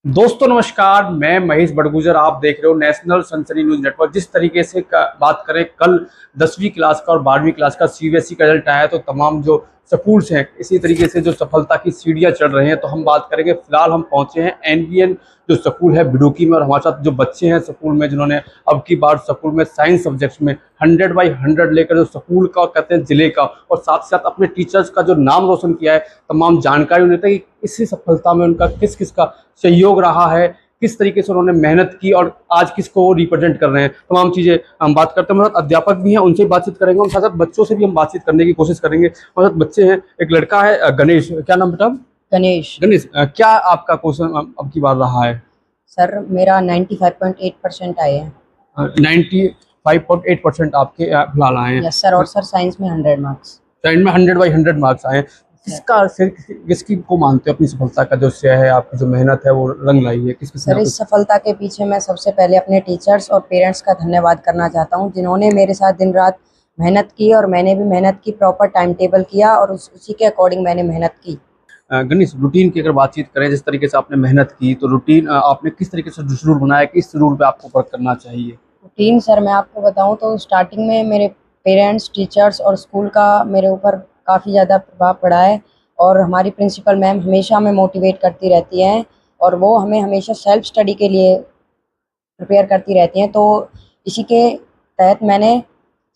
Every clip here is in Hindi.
दोस्तों नमस्कार, मैं महेश बड़गुजर। आप देख रहे हो नेशनल सनसनी न्यूज नेटवर्क। जिस तरीके से बात करें, कल 10वीं क्लास का और 12वीं क्लास का सीबीएसई का रिजल्ट आया, तो तमाम जो स्कूल्स हैं इसी तरीके से जो सफलता की सीढ़ियां चढ़ रहे हैं। तो हम बात करेंगे, फिलहाल हम पहुंचे हैं एनवीएन जो स्कूल है बिडुकी में, और हमारे साथ जो बच्चे हैं स्कूल में, जिन्होंने अब की बार स्कूल में साइंस सब्जेक्ट्स में 100/100 लेकर जो स्कूल का कहते हैं जिले का, और साथ साथ अपने टीचर्स का जो नाम रोशन किया है, तमाम जानकारी उन्हें कि इसी सफलता में उनका किस किस का सहयोग रहा है, किस तरीके से उन्होंने मेहनत की और आज किसको वो रिप्रेजेंट कर रहे हैं, तमाम चीज़ें हम बात करते हैं। हमारे साथ अध्यापक भी हैं, उनसे बातचीत करेंगे, और साथ साथ बच्चों से भी हम बातचीत करने की कोशिश करेंगे। हमारे साथ बच्चे हैं, एक लड़का है गणेश। क्या नाम बेटा? गणेश। गणेश, क्या आपका क्वेश्चन अब की बार रहा है? सर मेरा 95.8% आए हैं। 95.8% आपके फिलहाल आए हैं। यस सर, और सर साइंस में 100 मार्क्स। साइंस में 100/100 मार्क्स आए हैं। किसका फिर किसकी को मानते हो अपनी सफलता का जो श्रेय है, आपकी जो मेहनत है वो रंग लाई है, किस किसने सर इस सफलता के पीछे मैं सबसे पहले अपने टीचर्स और पेरेंट्स का धन्यवाद करना चाहता हूं, जिन्होंने मेरे साथ दिन रात मेहनत की और मैंने भी मेहनत की, प्रॉपर टाइम टेबल किया और उसी के अकॉर्डिंग मैंने मेहनत की। गणेश, रूटीन की अगर बातचीत करें, जिस तरीके से आपने मेहनत की, तो रूटीन आपने किस तरीके से शेड्यूल बनाया, किस शेड्यूल पे आपको वर्क करना चाहिए? रूटीन सर मैं आपको बताऊं तो स्टार्टिंग में मेरे पेरेंट्स, टीचर्स और स्कूल का मेरे ऊपर काफ़ी ज़्यादा प्रभाव पड़ा है, और हमारी प्रिंसिपल मैम हमेशा हमें मोटिवेट करती रहती हैं, और वो हमें हमेशा सेल्फ स्टडी के लिए प्रिपेयर करती रहती हैं। तो इसी के तहत मैंने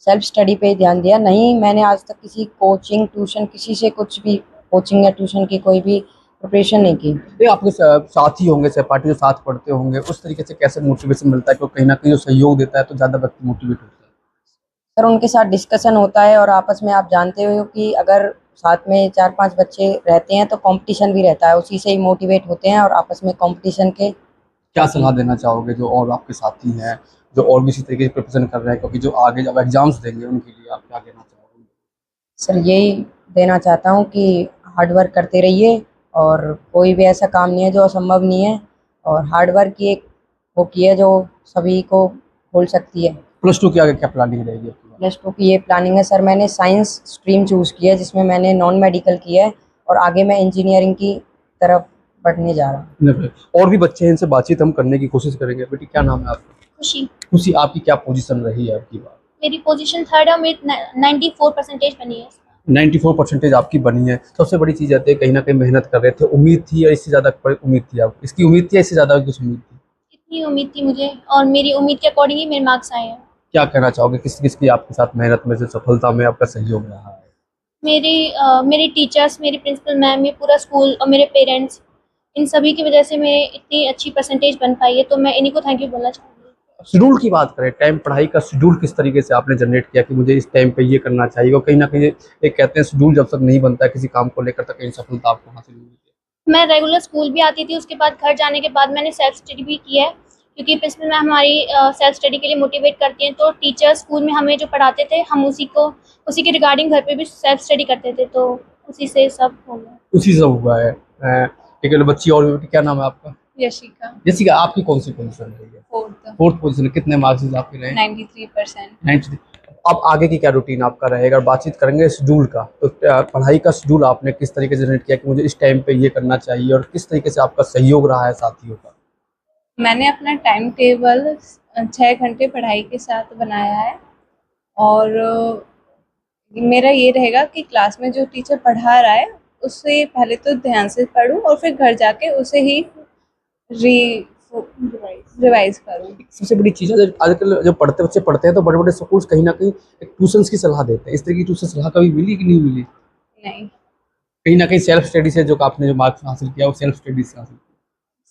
सेल्फ स्टडी पे ध्यान दिया। नहीं, मैंने आज तक किसी कोचिंग, ट्यूशन, किसी से कुछ भी कोचिंग या ट्यूशन की कोई भी प्रिपरेशन नहीं की। ये आपके साथी होंगे, सहपाठी जो साथ पढ़ते होंगे, उस तरीके से कैसे मोटिवेशन मिलता है? क्योंकि कहीं ना कहीं जो सहयोग देता है तो ज़्यादा व्यक्ति मोटिवेट होता है। सर उनके साथ डिस्कशन होता है, और आपस में आप जानते हो कि अगर साथ में 4-5 बच्चे रहते हैं तो कंपटीशन भी रहता है, उसी से ही मोटिवेट होते हैं और आपस में कंपटीशन के क्या करते सलाह हैं। देना चाहोगे जो और आपके साथी हैं, जो और भी इसी तरीके से प्रिपरेशन कर रहे हैं, क्योंकि जो आगे जब एग्जाम्स देंगे उनके लिए आप क्या कहना चाहोगे? सर यही देना चाहता हूँ कि हार्ड वर्क करते रहिए, और कोई भी ऐसा काम नहीं है जो असंभव नहीं है, और हार्ड वर्क की एक वो की है जो सभी को खोल सकती है। प्लस टू के आगे क्या प्लानिंग रहेगी आपकी? प्लस टू की ये प्लानिंग है सर, मैंने साइंस स्ट्रीम चूज़ की है, जिसमें मैंने नॉन मेडिकल की है, और आगे मैं इंजीनियरिंग की तरफ बढ़ने जा रहा हूँ। और भी बच्चे हैं, इनसे बातचीत हम करने की कोशिश करेंगे। बेटी, क्या नाम है आपका? खुशी। खुशी, आपकी क्या पोजीशन रही है आपकी बार? मेरी पोजीशन थर्ड है और मेरी 94% बनी है। 94% आपकी बनी है। सबसे बड़ी चीज़ आती है, कहीं ना कहीं मेहनत कर रहे थे, उम्मीद थी या इससे ज़्यादा उम्मीद थी आपको? इसकी उम्मीद थी या इससे ज़्यादा कुछ उम्मीद थी? इतनी उम्मीद थी मुझे, और मेरी उम्मीद के अकॉर्डिंग ही मेरे मार्क्स आए हैं। क्या कहना चाहोगे, किस किसकी आपके साथ मेहनत में से सफलता में आपका सहयोग रहा है? मेरी टीचर्स, मेरी प्रिंसिपल मैम, ये पूरा स्कूल और मेरे पेरेंट्स, इन सभी की वजह से मैं इतनी अच्छी परसेंटेज बन पाई है, तो मैं इन्हीं को थैंक यू बोलना चाहूँगी। शेड्यूल की बात करें, टाइम पढ़ाई का शेड्यूल किस तरीके से आपने जनरेट किया कि मुझे इस टाइम पे ये करना चाहिए? और कहीं ना कहीं एक कहते हैं, शेड्यूल जब तक नहीं बनता है किसी काम को लेकर, तक कहीं सफलता आपको हासिल नहीं होती मैं रेगुलर स्कूल भी आती थी, उसके बाद घर जाने के बाद मैंने सेल्फ स्टडी भी की है, क्योंकि प्रिंसिपल मैम हमारी सेल्फ स्टडी के लिए मोटिवेट करती हैं। तो टीचर्स स्कूल में हमें जो पढ़ाते थे, हम उसी के रिगार्डिंग घर पे भी सेल्फ स्टडी करते थे, तो उसी से सब हो गया। है। उसी से हुआ है। ठीक है, बच्ची और बेटी, क्या नाम है आपका? यशिका। जैसिका, आपकी कौन सी पोजीशन रही है? फोर्थ। Fourth position. कितने मार्क्स आपके रहे? 93%। 93। अब आगे की क्या रूटीन आपका रहेगा? और बातचीत करेंगे शेड्यूल का, तो पढ़ाई का शेड्यूल आपने किस तरीके से जनरेट किया कि मुझे इस टाइम पे ये करना चाहिए, और किस तरीके से आपका सहयोग रहा है साथियों का? मैंने अपना टाइम टेबल 6 घंटे पढ़ाई के साथ बनाया है, और मेरा ये रहेगा कि क्लास में जो टीचर पढ़ा रहा है उससे पहले तो ध्यान से पढूं, और फिर घर जाके उसे ही री रिवाइज करूं। सबसे बड़ी चीज़ है, आजकल जो बच्चे पढ़ते हैं, तो बड़े बड़े स्कूल्स कहीं ना कहीं एक ट्यूशंस की सलाह देते हैं। इस तरह की ट्यूशन सलाह कभी मिली कि नहीं मिली? नहीं। कहीं ना कहीं सेल्फ स्टडी से जो आपने जो मार्क्स हासिल किया, वो सेल्फ स्टडी से हासिल किया।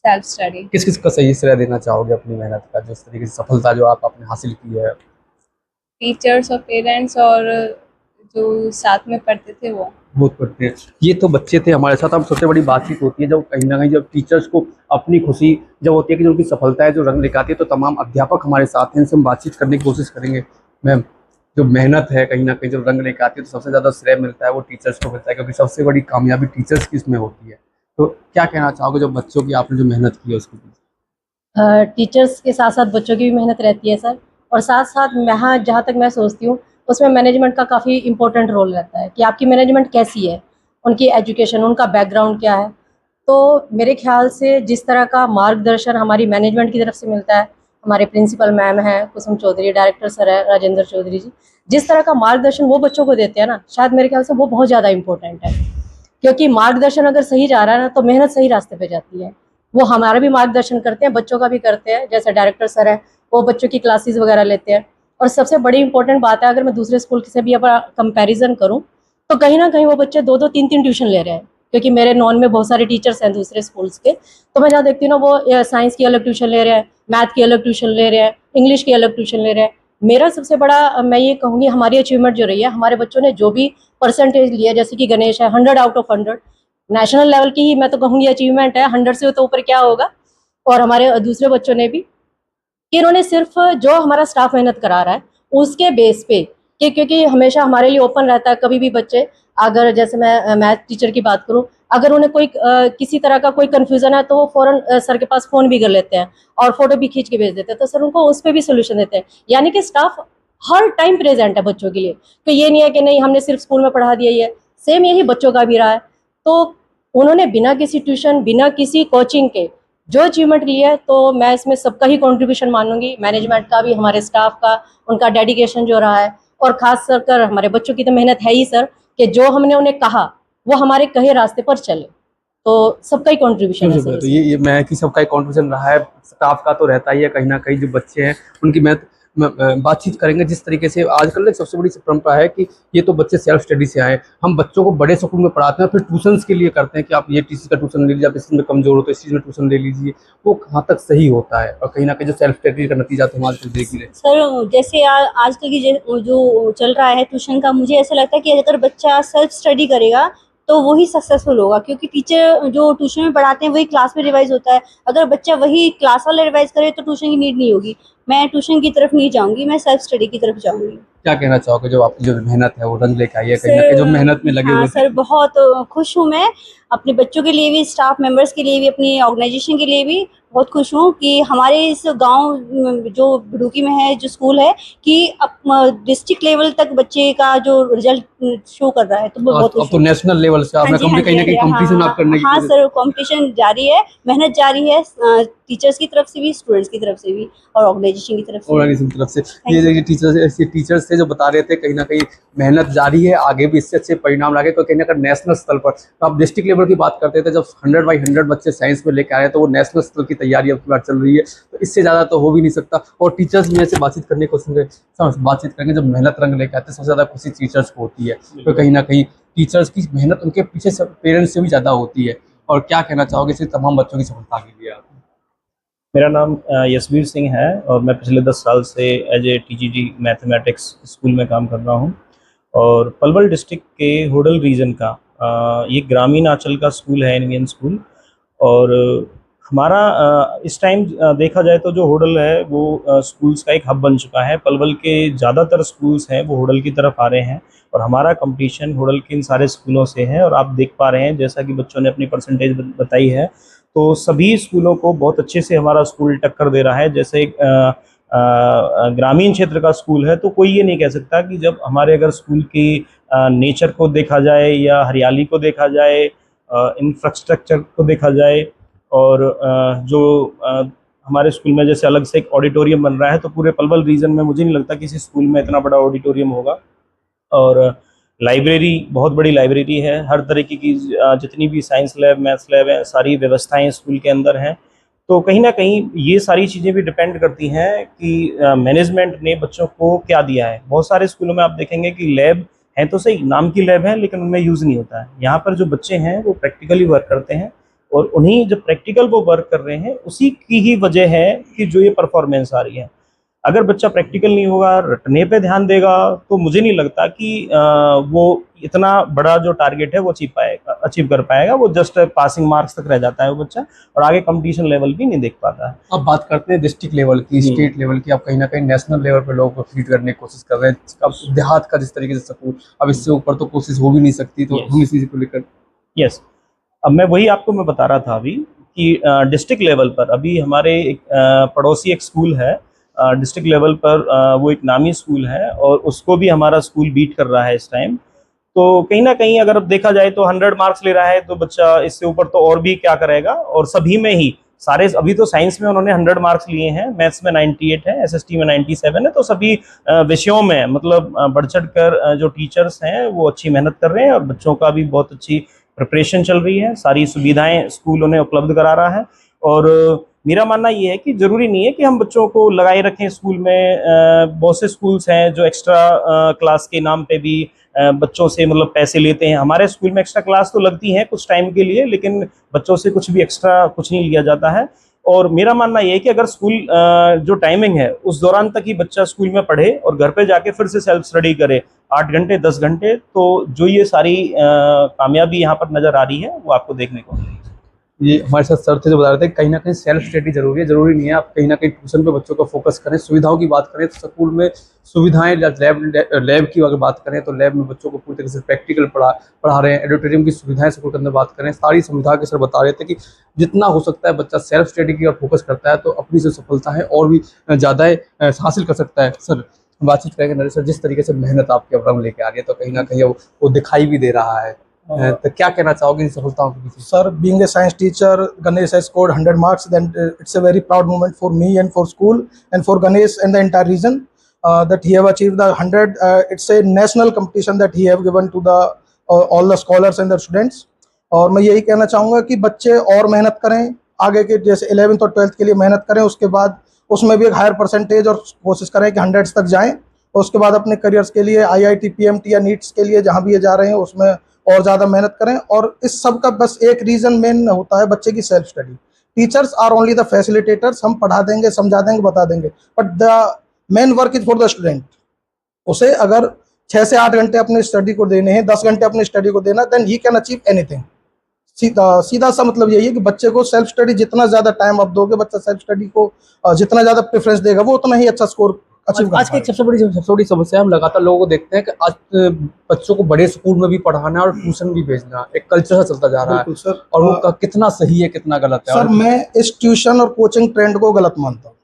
Self study. किस किस का सही श्रेय देना चाहोगे अपनी मेहनत का, जिस तरीके से सफलता जो आपने हासिल की है? टीचर्स और पेरेंट्स, और जो साथ में पढ़ते थे वो। बहुत पढ़ते हैं। ये तो बच्चे थे हमारे साथ। अब सबसे बड़ी बातचीत होती है जब कहीं ना कहीं जब टीचर्स को अपनी खुशी जब होती है कि जो उनकी सफलता है जो रंग दिखाती है, तो तमाम अध्यापक हमारे साथ हैं, इनसे हम बातचीत करने की कोशिश करेंगे। मैम, जो मेहनत है कहीं ना कहीं जो रंग लेकर आती है, तो सबसे ज़्यादा श्रेय मिलता है वो टीचर्स को मिलता है, क्योंकि सबसे बड़ी कामयाबी टीचर्स की इसमें होती है। तो क्या कहना चाहोगे जो बच्चों की आपने जो मेहनत की है उसके पीछे? टीचर्स के साथ साथ बच्चों की भी मेहनत रहती है सर, और साथ साथ यहाँ जहाँ तक मैं सोचती हूँ उसमें मैनेजमेंट का काफ़ी इम्पोर्टेंट रोल रहता है कि आपकी मैनेजमेंट कैसी है, उनकी एजुकेशन, उनका बैकग्राउंड क्या है, तो मेरे ख्याल से जिस तरह का मार्गदर्शन हमारी मैनेजमेंट की तरफ से मिलता है, हमारे प्रिंसिपल मैम हैं कुसुम चौधरी, डायरेक्टर सर है राजेंद्र चौधरी जी, जिस तरह का मार्गदर्शन वो बच्चों को देते हैं ना, शायद मेरे ख्याल से वो बहुत ज़्यादा इम्पोर्टेंट है। क्योंकि मार्गदर्शन अगर सही जा रहा है ना, तो मेहनत सही रास्ते पे जाती है। वो हमारा भी मार्गदर्शन करते हैं, बच्चों का भी करते हैं। जैसे डायरेक्टर सर है, वो बच्चों की क्लासेस वगैरह लेते हैं। और सबसे बड़ी इंपॉर्टेंट बात है, अगर मैं दूसरे स्कूल से भी अब कंपैरिजन करूं, तो कहीं ना कहीं वो बच्चे 2-2 3-3 ट्यूशन ले रहे हैं। क्योंकि मेरे नॉन में बहुत सारे टीचर्स हैं दूसरे स्कूल्स के, तो मैं जहाँ देखती हूँ ना, वो साइंस की अलग ट्यूशन ले रहे हैं, मैथ की अलग ट्यूशन ले रहे हैं, इंग्लिश की अलग ट्यूशन ले रहे हैं। मेरा सबसे बड़ा मैं ये कहूँगी, हमारी अचीवमेंट जो रही है, हमारे बच्चों ने जो भी परसेंटेज लिया, जैसे कि गणेश है 100 आउट ऑफ 100, नेशनल लेवल की ही मैं तो कहूँगी अचीवमेंट है, 100 से तो ऊपर क्या होगा। और हमारे दूसरे बच्चों ने भी, कि इन्होंने सिर्फ जो हमारा स्टाफ मेहनत करा रहा है उसके बेस पे, कि क्योंकि हमेशा हमारे लिए ओपन रहता है, कभी भी बच्चे अगर, जैसे मैं मैथ टीचर की बात करूं, अगर उन्हें कोई किसी तरह का कोई कंफ्यूजन है, तो वो फौरन सर के पास फोन भी कर लेते हैं और फोटो भी खींच के भेज देते हैं, तो सर उनको उस पर भी सोल्यूशन देते हैं। यानी कि स्टाफ हर टाइम प्रेजेंट है बच्चों के लिए। तो ये नहीं है कि नहीं हमने सिर्फ स्कूल में पढ़ा दिया, ये सेम यही बच्चों का भी रहा है। तो उन्होंने बिना किसी ट्यूशन, बिना किसी कोचिंग के जो अचीवमेंट लिया है, तो मैं इसमें सबका ही कंट्रीब्यूशन मानूंगी, मैनेजमेंट का भी, हमारे स्टाफ का, उनका डेडिकेशन जो रहा है। और खास कर हमारे बच्चों की तो मेहनत है ही सर, कि जो हमने उन्हें कहा वो हमारे कहे रास्ते पर चले। तो सबका ही कंट्रीब्यूशन है सर। तो ये मैं कि सबका एक कंट्रीब्यूशन रहा है, स्टाफ का तो रहता ही है कहीं ना कहीं। जो बच्चे हैं उनकी बातचीत करेंगे जिस तरीके से आजकल एक सबसे बड़ी परंपरा है कि ये तो बच्चे सेल्फ स्टडी से आए, हम बच्चों को बड़े स्कूल में पढ़ाते हैं, फिर ट्यूशंस के लिए करते हैं कि आप ये चीज़ का ट्यूशन ले लीजिए, आप इस चीज़ में कमजोर हो तो इस चीज़ में ट्यूशन ले लीजिए। वो कहाँ तक सही होता है, और कहीं ना कहीं जो सेल्फ स्टडी का नतीजा तो हम आजकल देख ही रहे हैं। सर जैसे आजकल की जो चल रहा है ट्यूशन का, मुझे ऐसा लगता है कि अगर बच्चा सेल्फ स्टडी करेगा तो वही सक्सेसफुल होगा, क्योंकि टीचर जो ट्यूशन में पढ़ाते हैं वही क्लास में रिवाइज होता है। अगर बच्चा वही क्लास वाला रिवाइज करे तो ट्यूशन की नीड नहीं होगी। मैं ट्यूशन की तरफ नहीं जाऊंगी, मैं सेल्फ स्टडी की तरफ जाऊंगी। क्या कहना चाहोगे, जो आपकी जो मेहनत है वो रंग लेके आई है, कहीं ना कहीं जो मेहनत में लगे हाँ हुए सर, बहुत खुश हूँ मैं अपने बच्चों के लिए भी, स्टाफ मेंबर्स के लिए भी, अपनी ऑर्गेनाइजेशन के लिए भी बहुत खुश हूँ कि हमारे इस गांव जो भड़ूकी में है जो स्कूल है, कि डिस्ट्रिक्ट लेवल तक बच्चे का जो रिजल्ट शो कर रहा है, तो मैं बहुत अब खुश तो हूँ। नेशनल लेवल से आपने कहीं ना कहीं कंपटीशन आप करने की हाँ सर, कंपटीशन जारी है, मेहनत जारी है, टीचर्स की तरफ से भी, स्टूडेंट्स की तरफ से भी, और ऑर्गेनाइजेशन की तरफ से भी। ऑर्गेनाइजेशन की तरफ से। ये देखिए टीचर्स थे जो बता रहे थे कहीं ना कहीं मेहनत जारी है, आगे भी इससे अच्छे परिणाम लागे, तो कहीं ना कहीं नेशनल स्तर पर। तो आप डिस्ट्रिक्ट लेवल की बात करते थे, जब 100/100 बच्चे साइंस में लेके आए, तो वो नेशनल स्तर की तैयारी अब की बार चल रही है, तो इससे ज़्यादा तो हो भी नहीं सकता। और टीचर्स में से बातचीत करने को बातचीत करेंगे, जब मेहनत रंग लेके आते हैं सबसे ज़्यादा खुशी टीचर्स को होती है। तो कहीं ना कहीं टीचर्स की मेहनत उनके पीछे पेरेंट्स से भी ज़्यादा होती है। और क्या कहना चाहोगे इस तमाम बच्चों की सफलता के लिए आप? मेरा नाम यशवीर सिंह है और मैं पिछले 10 साल से as a TGT mathematics school में काम कर रहा हूँ। और पलवल डिस्ट्रिक्ट के होडल रीजन का ये ग्रामीण आंचल का स्कूल है, इंडियन स्कूल। और हमारा इस टाइम देखा जाए तो जो होडल है वो स्कूल्स का एक हब बन चुका है। पलवल के ज़्यादातर स्कूल्स हैं वो होडल की तरफ आ रहे हैं, और हमारा कंपटीशन होडल के इन सारे स्कूलों से है। और आप देख पा रहे हैं, जैसा कि बच्चों ने अपनी परसेंटेज बताई है, तो सभी स्कूलों को बहुत अच्छे से हमारा स्कूल टक्कर दे रहा है। जैसे एक ग्रामीण क्षेत्र का स्कूल है, तो कोई ये नहीं कह सकता कि जब हमारे अगर स्कूल की नेचर को देखा जाए या हरियाली को देखा जाए, इंफ्रास्ट्रक्चर को देखा जाए, और जो हमारे स्कूल में जैसे अलग से एक ऑडिटोरियम बन रहा है, तो पूरे पलवल रीजन में मुझे नहीं लगता किसी स्कूल में इतना बड़ा ऑडिटोरियम होगा। और लाइब्रेरी, बहुत बड़ी लाइब्रेरी है, हर तरीके की जितनी भी साइंस लैब, मैथ्स लैब है, सारी व्यवस्थाएं स्कूल के अंदर हैं। तो कहीं ना कहीं ये सारी चीज़ें भी डिपेंड करती हैं कि मैनेजमेंट ने बच्चों को क्या दिया है। बहुत सारे स्कूलों में आप देखेंगे कि लैब है तो सही, नाम की लैब है, लेकिन उनमें यूज़ नहीं होता है। यहाँ पर जो बच्चे हैं वो प्रैक्टिकली वर्क करते हैं, और उन्हीं जो प्रैक्टिकल वो वर्क कर रहे हैं उसी की ही वजह है कि जो ये परफॉर्मेंस आ रही है। अगर बच्चा प्रैक्टिकल नहीं होगा, रटने पे ध्यान देगा, तो मुझे नहीं लगता कि वो इतना बड़ा जो टारगेट है वो अचीव कर पाएगा। वो जस्ट पासिंग मार्क्स तक रह जाता है वो बच्चा, और आगे कंपटीशन लेवल भी नहीं देख पाता है। अब बात करते हैं डिस्ट्रिक्ट लेवल की, स्टेट लेवल की। आप कहीं ना कहीं नेशनल लेवल पर लोगों को फीड करने की कोशिश कर रहे हैं। अब देहात का जिस तरीके से सपोर्ट, अब इससे ऊपर तो कोशिश हो भी नहीं सकती, तो हम इस चीज़ को लेकर। यस, अब मैं वही आपको मैं बता रहा था अभी कि डिस्ट्रिक्ट लेवल पर अभी हमारे एक पड़ोसी एक स्कूल है, डिस्ट्रिक्ट लेवल पर वो एक नामी स्कूल है, और उसको भी हमारा स्कूल बीट कर रहा है इस टाइम। तो कहीं ना कहीं अगर देखा जाए तो 100 मार्क्स ले रहा है तो बच्चा इससे ऊपर तो और भी क्या करेगा। और सभी में ही सारे, अभी तो साइंस में उन्होंने 100 मार्क्स लिए हैं, मैथ्स में 98 है, एसएसटी में 97 है, तो सभी विषयों में मतलब बढ़ चढ़ कर जो टीचर्स हैं वो अच्छी मेहनत कर रहे हैं और बच्चों का भी बहुत अच्छी प्रिपरेशन चल रही है। सारी सुविधाएं स्कूल उन्हें उपलब्ध करा रहा है। और मेरा मानना ये है कि जरूरी नहीं है कि हम बच्चों को लगाए रखें स्कूल में। बहुत से स्कूल्स हैं जो एक्स्ट्रा क्लास के नाम पे भी बच्चों से मतलब पैसे लेते हैं। हमारे स्कूल में एक्स्ट्रा क्लास तो लगती है कुछ टाइम के लिए, लेकिन बच्चों से कुछ भी एक्स्ट्रा कुछ नहीं लिया जाता है। और मेरा मानना ये है कि अगर स्कूल जो टाइमिंग है उस दौरान तक ही बच्चा स्कूल में पढ़े और घर पे जाके फिर से सेल्फ स्टडी करे 8 घंटे 10 घंटे, तो जो ये सारी कामयाबी यहाँ पर नज़र आ रही है वो आपको देखने को मिलेगी। ये हमारे साथ सर थे जो बता रहे थे कहीं ना कहीं सेल्फ स्टडी जरूरी है। जरूरी नहीं है आप कहीं ना कहीं ट्यूशन पे बच्चों का फोकस करें। सुविधाओं की बात करें तो स्कूल में सुविधाएं, लैब की अगर बात करें तो लैब में बच्चों को पूरी तरीके से प्रैक्टिकल पढ़ा रहे हैं। ऑडिटोरियम की सुविधाएं स्कूल के अंदर बात करें, सारी सुविधा के सर बता रहे थे कि जितना हो सकता है बच्चा सेल्फ स्टडी की और फोकस करता है तो अपनी जो सफलता है और भी ज़्यादा हासिल कर सकता है। सर बातचीत करेंगे नरेश सर, जिस तरीके से मेहनत आपके अपराम लेके आ रही है तो कहीं ना कहीं वो दिखाई भी दे रहा है, तो क्या कहना चाहोगे इन सफलताओं के पीछे? Sir, being a science teacher, Ganesh has scored 100 marks. Then it's a very proud moment for me and for school and for Ganesh and the entire region that he have achieved the 100. It's a national competition that he have given to the all the scholars and the students. और मैं यही कहना चाहूँगा कि बच्चे और मेहनत करें, आगे के जैसे 11th और 12th के लिए मेहनत करें, उसके बाद उसमें भी एक हायर परसेंटेज और कोशिश करें कि 100 तक जाएं। और उसके बाद अपने करियर्स के लिए IIT PMT या नीट्स के लिए जहाँ भी ये जा रहे हैं उसमें और ज़्यादा मेहनत करें। और इस सब का बस एक रीज़न मेन होता है बच्चे की self study. Teachers are only the facilitators, हम पढ़ा देंगे, समझा देंगे, बता देंगे, but the main work is for the student. उसे अगर 6 से 8 घंटे अपने स्टडी को देने हैं, 10 घंटे अपनी स्टडी को देना, then he can achieve anything. सीधा सा मतलब यही है कि बच्चे को सेल्फ स्टडी जितना ज़्यादा टाइम आप दोगे, बच्चा सेल्फ स्टडी को जितना ज़्यादा प्रेफरेंस देगा वो उतना ही अच्छा स्कोर अचीव कर आज की एक सबसे बड़ी समस्या हम लगातार लोगों को देखते हैं कि आज बच्चों को बड़े स्कूल में भी पढ़ाना और ट्यूशन भी भेजना एक कल्चर चलता जा रहा है, और वो कितना सही है कितना गलत है। सर, मैं इस ट्यूशन और कोचिंग ट्रेंड को गलत मानता हूँ।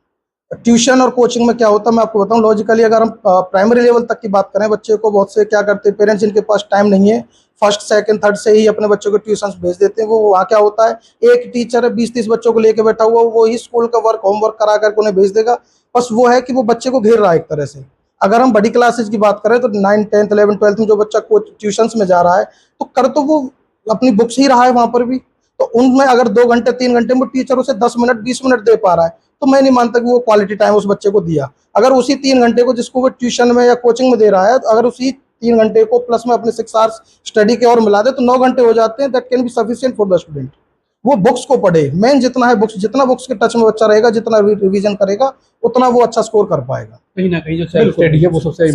ट्यूशन और कोचिंग में क्या होता है मैं आपको बताऊं। लॉजिकली अगर हम प्राइमरी लेवल तक की बात करें, बच्चे को बहुत से क्या करते हैं पेरेंट्स, जिनके पास टाइम नहीं है, फर्स्ट सेकंड थर्ड से ही अपने बच्चों को ट्यूशन भेज देते हैं। वो वहाँ क्या होता है, एक टीचर है 20-30 बच्चों को लेके बैठा हुआ, वो ही स्कूल का वर्क होमवर्क करा करके उन्हें भेज देगा। बस वो है कि वो बच्चे को घेर रहा है एक तरह से। अगर हम बड़ी क्लासेज की बात करें तो 9, 10, 11, 12 में जो बच्चा ट्यूशंस में जा रहा है तो कर तो वो अपनी बुक्स ही रहा है वहाँ पर भी। तो उनमें अगर 2 घंटे 3 घंटे में टीचर उसे 10 मिनट 20 मिनट दे पा रहा है तो मैं नहीं मानता कि वो क्वालिटी टाइम उस बच्चे को दिया। अगर उसी 3 घंटे को जिसको वो ट्यूशन में या कोचिंग में दे रहा है, तो अगर उसी 3 घंटे को प्लस में अपने 6 आवर्स स्टडी के और मिला दे तो 9 घंटे हो जाते हैं। That can be sufficient for the student. वो बुक्स को पढ़े, मेन जितना है बुक्स, जितना बुक्स के टच में बच्चा रहेगा, जितना रिवीजन करेगा उतना वो अच्छा स्कोर कर पाएगा। कहीं ना कहीं जो सेल्फ स्टडी है वो सबसे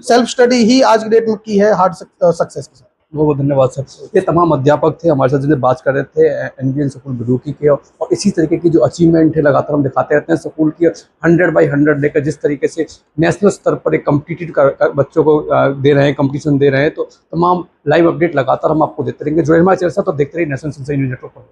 सेल्फ स्टडी ही आज की डेट में की है हार्ड सक्सेस के साथ। बहुत बहुत धन्यवाद सर। ये तमाम अध्यापक थे हमारे साथ जिनसे बात कर रहे थे NBN स्कूल बिरूकी के, और इसी तरीके की जो अचीवमेंट है लगातार हम दिखाते रहते हैं स्कूल की 100/100 लेकर जिस तरीके से नेशनल स्तर पर एक कम्पिटिटिव कर बच्चों को दे रहे हैं, कंपटीशन दे रहे हैं। तो तमाम लाइव अपडेट लगातार हम आपको देते रहेंगे। जो हमारे चैनल साथ तो देखते रहिए नेशनल सनशाइन न्यूज़ नेटवर्क पर।